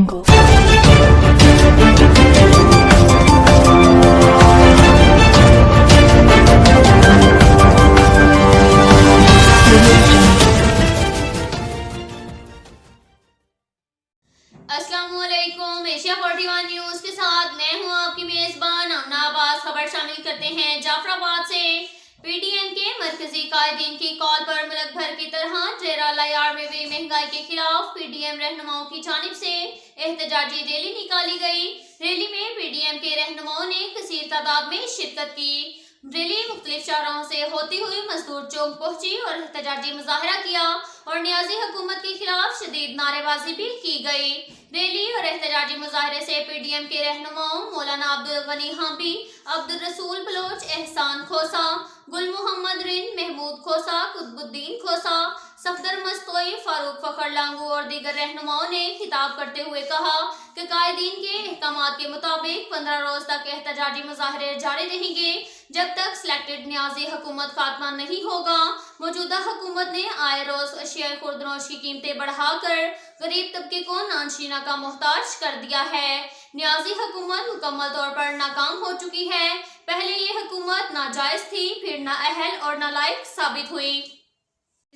अस्सलामुअलैकुम। Asia 41 news के साथ मैं हूं आपकी मेजबान अमना अब्बास। खबर शामिल करते हैं जाफराबाद से। पीडीएम के मरकजी कायदीन की कॉल पर मुल्क भर की तरह डेरा लायार में भी महंगाई के खिलाफ पीडीएम रहनुमाओं की जानिब से एहतजाजी रैली निकाली गई। रैली में पीडीएम के रहनुमाओं ने कसीर तादाद में शिरकत की। रैली मुख्तलिफ शाहराहों से होती हुई मजदूर चौक पहुंची और एहतजाजी मुजाहरा किया और नियाजी हुकूमत के खिलाफ शदीद नारेबाजी भी की गई। रैली और एहतजाजी मुजाहरे से पीडीएम के रहनुमाओं मौलाना अब्दुल गनी हाबी, अब्दुल रसूल बलोच, एहसान खोसा, गुल मोहम्मद रिन, महमूद खोसा, कुतुबुद्दीन खोसा, सफदर मस्तोई, फारूक फखर लांगू और दीगर रहनुमाओं ने खिताब करते हुए कहा कि कायदीन के अहकामात के मुताबिक 15 रोज तक एहतजाजी मुजाहरे जारी रहेंगे जब तक सिलेक्टेड नियाजी हुकूमत खात्मा नहीं होगा। मौजूदा हुकूमत ने आए रोज अशिया खुर्दनोश की कीमतें बढ़ाकर गरीब तबके को नानशीना का मोहताज कर दिया है। नियाजी हुकूमत मुकम्मल तौर पर नाकाम हो चुकी है। पहले ये हुकूमत नाजायज थी, फिर नाअहल और नालायक साबित हुई।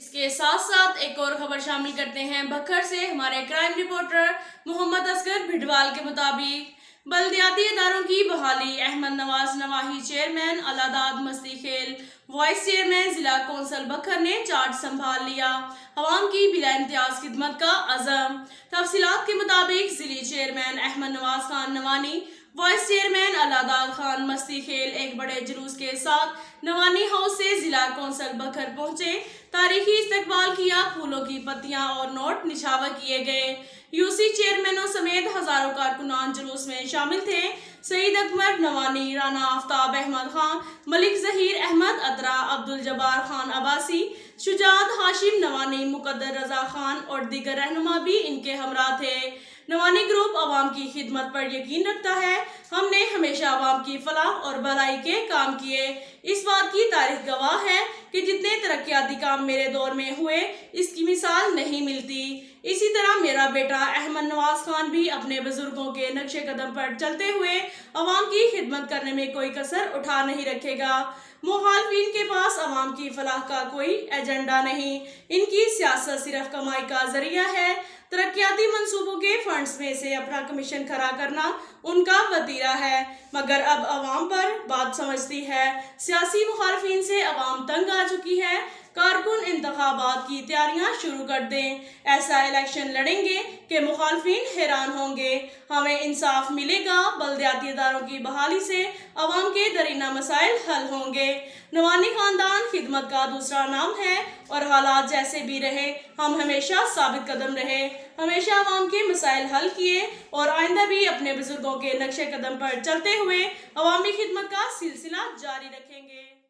इसके साथ साथ एक और खबर शामिल करते हैं बखर से। हमारे क्राइम रिपोर्टर मोहम्मद असगर भिडवाल के मुताबिक बल्दियाती इदारों की बहाली। अहमद नवाज नवाही चेयरमैन, अलादाद मस्ती खेल वाइस चेयरमैन, जिला कौंसल बखर ने चार्ज संभाल लिया। अवाम की बिला इम्तियाज खिदमत का अज़म। तफसीलात के मुताबिक जिले chairman Ahmad Nawaz Khan Nawani, vice chairman Allahdad Khan Masti Khel एक बड़े जुलूस के साथ नवानी हाउस से जिला कौंसल बखर पहुंचे। तारीखी इस्तकबाल किया, फूलों की पत्तियां और नोट निछावर किए गए। यूसी चेयरमैनों समेत हजारों कारकुनान जुलूस में शामिल थे। सईद अकबर नवानी, राना आफ्ताब अहमद खान, मलिक जहीर अहमद अतरा, अब्दुल जब्बार खान अब्बासी, शुजात हाशिम नवानी, मुकद्दर रजा खान और दीगर रहनुमा भी इनके हमरा थे। नवानी ग्रुप अवाम की खिदमत पर यकीन रखता है। हमने हमेशा अवाम की फलाह और भलाई के काम किए। इस बात की तारीख गवाह है कि जितने तरक्याती काम मेरे दौर में हुए इसकी मिसाल नहीं मिलती। इसी तरह मेरा बेटा अहमद नवाज खान भी अपने बुजुर्गों के नक्शे कदम पर चलते हुए अवाम की खिदमत करने में कोई कसर उठा नहीं रखेगा। मुखालफिन के पास अवाम की फलाह का कोई एजेंडा नहीं। इनकी सियासत सिर्फ कमाई का जरिया है। तरक्याती मंसूबों के फंड्स में से अपना कमीशन खड़ा करना उनका वतीरा है, मगर अब अवाम पर बात समझती है। सियासी मुखालफिन से अवाम तंग आ चुकी है। कारकुन इंतखाबात की तैयारियां शुरू कर दें। ऐसा इलेक्शन लड़ेंगे कि मुखालफिन हैरान होंगे। हमें इंसाफ मिलेगा। बल्दियाती इदारों की बहाली से अवाम के दरीना मसाइल हल होंगे। नवानी खानदान खिदमत का दूसरा नाम है और हालात जैसे भी रहे हम हमेशा साबित कदम रहे। हमेशा अवाम के मसाइल हल किए और आइंदा भी अपने बुजुर्गों के नक्शे कदम पर चलते हुए अवामी खिदमत का सिलसिला जारी रखेंगे।